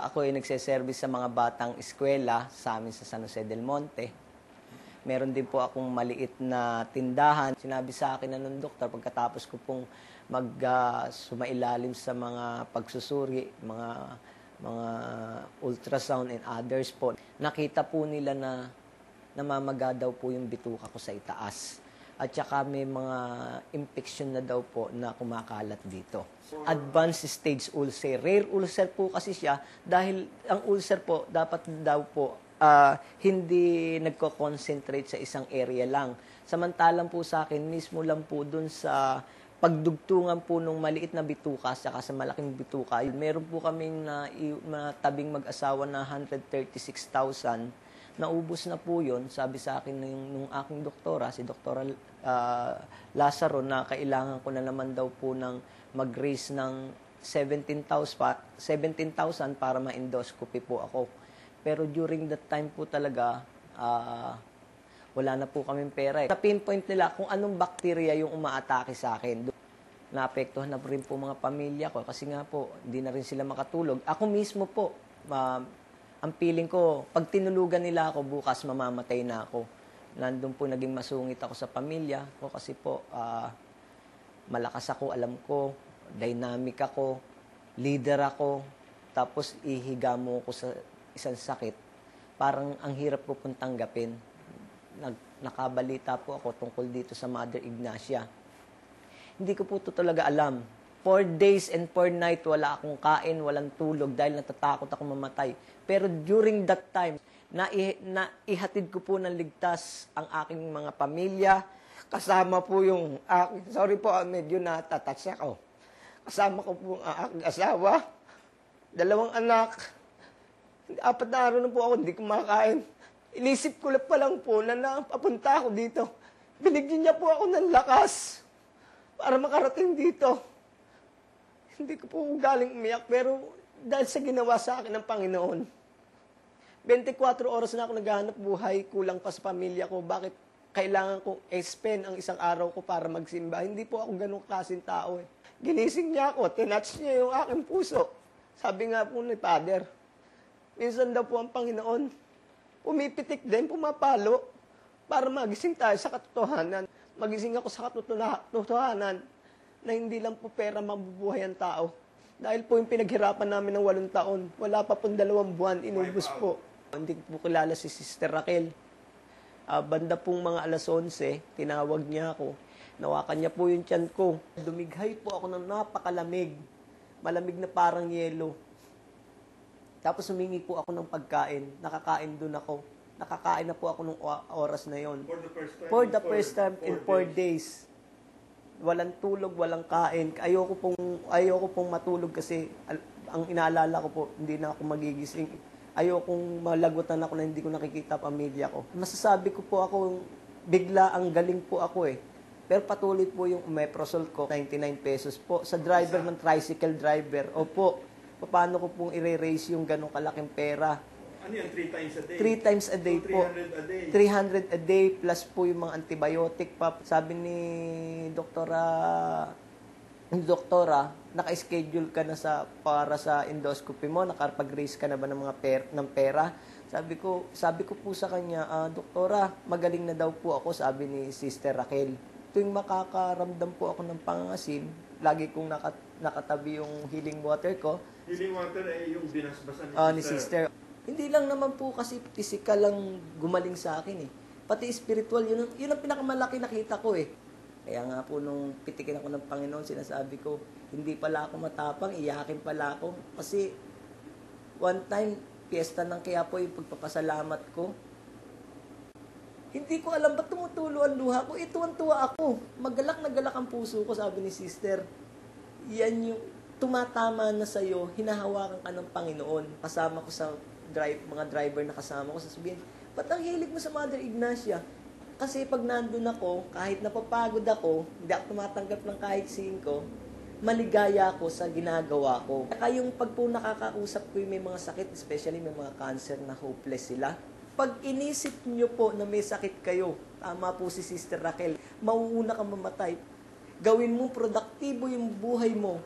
Ako ay nagseservice sa mga batang eskwela sa amin sa San Jose del Monte. Meron din po akong maliit na tindahan. Sinabi sa akin na nung doktor, pagkatapos ko pong sumailalim sa mga pagsusuri, mga ultrasound and others po, nakita po nila na namamaga daw po yung bituka ko sa itaas. At saka may mga infection na daw po na kumakalat dito. Advanced stage ulcer. Rare ulcer po kasi siya dahil ang ulcer po dapat daw po hindi nagko-concentrate sa isang area lang. Samantalang po sa akin, mismo lang po dun sa pagdugtungan po nung maliit na bituka saka sa malaking bituka. Meron po kaming tabing mag-asawa na 136,000. Naubos na po yun. Sabi sa akin nung aking doktora, si Doktora Lazaro, na kailangan ko na naman daw po ng mag-raise ng 17,000 para ma-endoscopy po ako. Pero during that time po talaga, wala na po kaming pera. Na-pinpoint nila kung anong bacteria yung umaatake sa akin. Naapektuhan na rin po mga pamilya ko kasi nga po, hindi na rin sila makatulog. Ako mismo po, ang feeling ko, pag tinulugan nila ako, bukas mamamatay na ako. Nandun po naging masungit ako sa pamilya ko kasi po, malakas ako, alam ko, dynamic ako, leader ako, tapos ihiga mo ko sa isang sakit. Parang ang hirap ko pong tanggapin. Nakabalita po ako tungkol dito sa Mother Ignacia. Hindi ko po ito talaga alam. 4 days and 4 nights, wala akong kain, walang tulog dahil natatakot ako mamatay. Pero during that time, naihatid ko po ng ligtas ang aking mga pamilya. Kasama po yung aking, sorry po, medyo natatouch ako. Kasama ko po ang aking asawa, 2 anak. 4 na araw na po ako, hindi kumakain. Inisip ko pa lang po na papunta ako dito. Binigyan niya po ako ng lakas para makarating dito. Hindi ko po galing umiyak, pero dahil sa ginawa sa akin ng Panginoon, 24 oras na ako naghahanap buhay, kulang pa sa pamilya ko. Bakit kailangan kong spend ang isang araw ko para magsimba? Hindi po ako ganun klaseng tao eh. Ginising niya ako, tinouch niya yung aking puso. Sabi nga po ni Father, minsan daw po ang Panginoon, pumipitik din, pumapalo, para magising tayo sa katotohanan. Magising ako sa katotohanan, na hindi lang po pera mabubuhay ang tao. Dahil po yung pinaghirapan namin ng 8 taon, wala pa pong 2 buwan, inubos po. Hindi ko po kilala si Sister Raquel. Banda pong mga 11:00, tinawag niya ako. Nawakan niya po yung tiyan ko. Dumighay po ako ng napakalamig. Malamig na parang yelo. Tapos humingi po ako ng pagkain. Nakakain doon ako. Nakakain na po ako nung oras na yon. For the first time in 4 days. Walang tulog, walang kain. Ayoko pong matulog kasi ang inaalala ko po, hindi na ako magigising. Ayokong malagutan ako na hindi ko nakikita pamilya ko. Masasabi ko po ako, bigla ang galing po ako eh. Pero patuloy po yung omeprazole ko, 99 pesos po. Sa driver ng tricycle driver, opo, paano ko pong i-raise yung ganong kalaking pera? Ano yan, 3 times a day? 3 times a day so, po. 300 a day. 300 a day plus po yung mga antibiotic pa. Sabi ni doktora, naka-schedule ka na para sa endoscopy mo, nakapag-raise ka na ba ng ng pera? Sabi ko po sa kanya, Doktora, magaling na daw po ako, sabi ni Sister Raquel. Tuwing makakaramdam po ako ng pangangasim, lagi kong nakatabi yung healing water ko. Healing water ay yung binasbasan ni Sister. Hindi lang naman po kasi physical lang gumaling sa akin eh. Pati spiritual, yun ang pinakamalaki nakita ko eh. Kaya nga po nung pitikin ako ng Panginoon, sinasabi ko, hindi pala ako matapang, iyakin pala ako. Kasi one time, piyesta ng Quiapo yung pagpapasalamat ko. Hindi ko alam ba't tumutulo ang luha ko. Tuwan-tuwa ako. Magalak na galak ang puso ko, sabi ni Sister. Yan yung tumatama na sa'yo, hinahawakan ka ng Panginoon. Kasama ko sa mga driver na kasama ko, sasabihin, ba't ang hilig mo sa Mother Ignacia? Kasi pag nandun ako, kahit napapagod ako, hindi ako tumatanggap ng kahit 5, maligaya ako sa ginagawa ko. Kaya yung pag po nakakausap ko yung may mga sakit, especially may mga cancer na hopeless sila, pag inisip nyo po na may sakit kayo, tama po si Sister Raquel, mauuna kang mamatay. Gawin mo produktibo yung buhay mo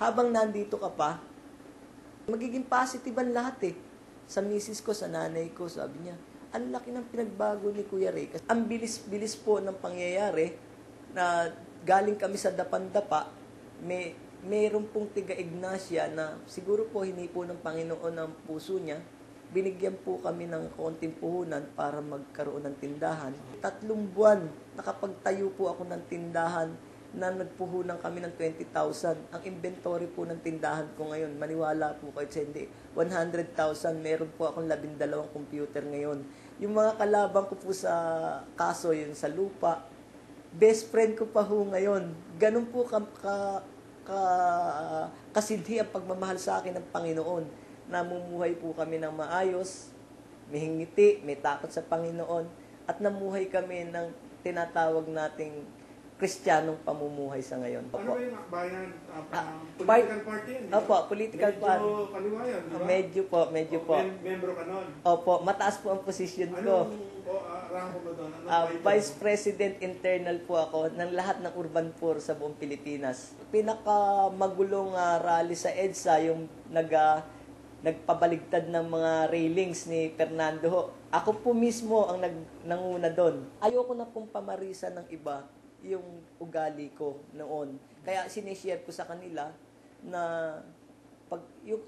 habang nandito ka pa. Magiging positive ang lahat eh. Sa misis ko, sa nanay ko, sabi niya, ang laki ng pinagbago ni Kuya Ray. Kasi ang bilis-bilis po ng pangyayari na galing kami sa dapandapa, mayroon pong tiga Ignacia na siguro po hinipo ng Panginoon ang puso niya. Binigyan po kami ng konting puhunan para magkaroon ng tindahan. 3 buwan, nakapagtayo po ako ng tindahan na nagpuhunan kami ng 20,000. Ang inventory po ng tindahan ko ngayon, maniwala po kayo sa hindi, 100,000. Meron po akong 12 computer ngayon. Yung mga kalaban ko po sa kaso, yun sa lupa, best friend ko pa ho ngayon. Ganun po kasidhi ang pagmamahal sa akin ng Panginoon. Namumuhay po kami ng maayos, may ngiti, may takot sa Panginoon, at namuhay kami ng tinatawag nating Kristiyanong pamumuhay sa ngayon. Ano ba yung akbayan? Political party yan, di ba? Opo, political party. Medyo kaliwa yan, di ba? Medyo po. Membro ka nun. Opo, mataas po ang posisyon ko. Anong rango mo doon? Anong Vice President Internal po ako ng lahat ng urban poor sa buong Pilipinas. Pinakamagulong rally sa EDSA, yung nagpabaligtad ng mga railings ni Fernando Ho. Ako po mismo ang nanguna doon. Ayoko na pong pamarisan ng iba yung ugali ko noon. Kaya sinishare ko sa kanila na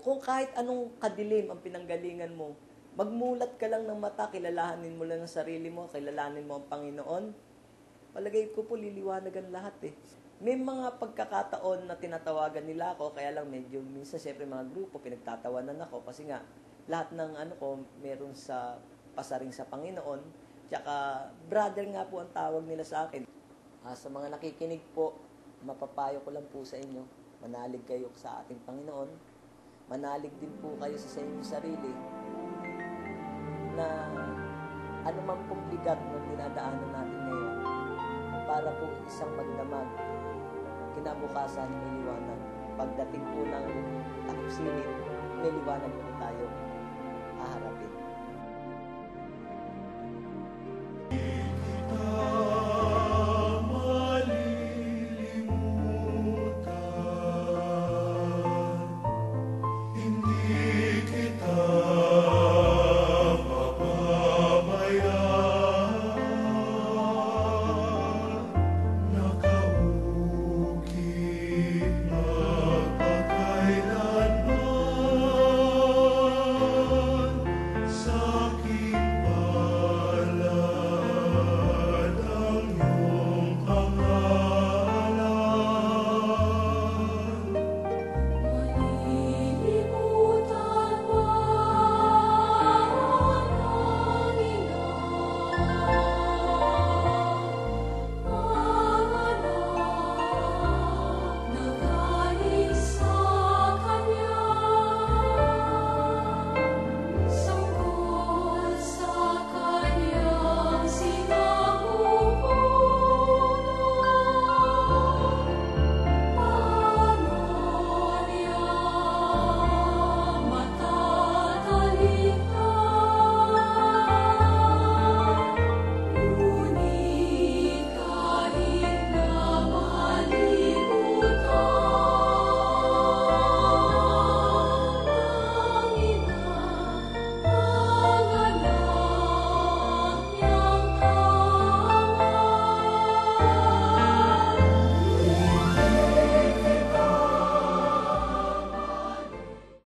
kung kahit anong kadilim ang pinanggalingan mo, magmulat ka lang ng mata, kilalahanin mo lang ang sarili mo, kilalanin mo ang Panginoon. Palagay ko po liliwanagan lahat eh. May mga pagkakataon na tinatawagan nila ako, kaya lang medyo minsan siyempre mga grupo pinagtatawanan ako kasi nga lahat ng ko meron sa pasaring sa Panginoon. Tsaka brother nga po ang tawag nila sa akin. Sa mga nakikinig po, mapapayo ko lang po sa inyo, manalig kayo sa ating Panginoon, manalig din po kayo sa inyong sarili, na anumang pong bigat na dinadaanan natin ngayon, para po isang magdamag, kinabukasan may liwanag. Pagdating po ng takip silid, may liwanag po tayo haharapin.